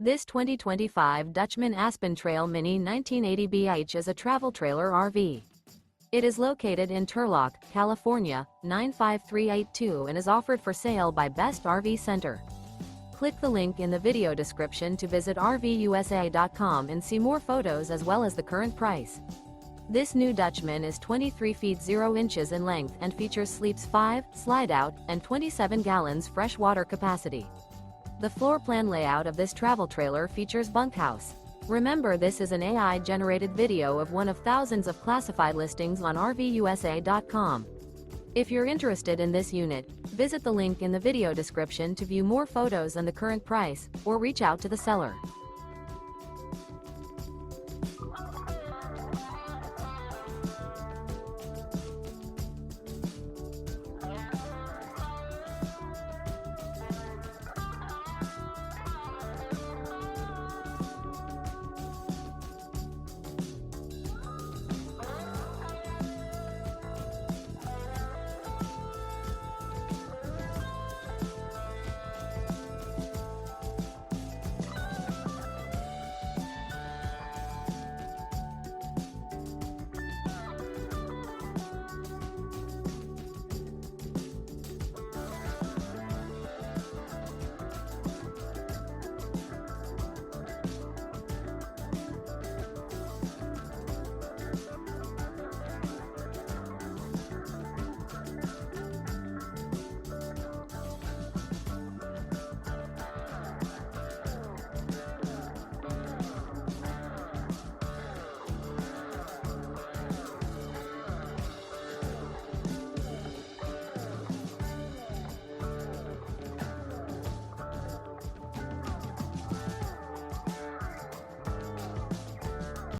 This 2025 Dutchmen Aspen Trail Mini 1980BH is a travel trailer RV. It is located in Turlock, California, 95382 and is offered for sale by Best RV Center. Click the link in the video description to visit RVUSA.com and see more photos as well as the current price. This new Dutchmen is 23 feet 0 inches in length and features sleeps 5, slide-out, and 27 gallons fresh water capacity. The floor plan layout of this travel trailer features bunkhouse. Remember, this is an AI-generated video of one of thousands of classified listings on RVUSA.com. If you're interested in this unit, visit the link in the video description to view more photos and the current price, or reach out to the seller.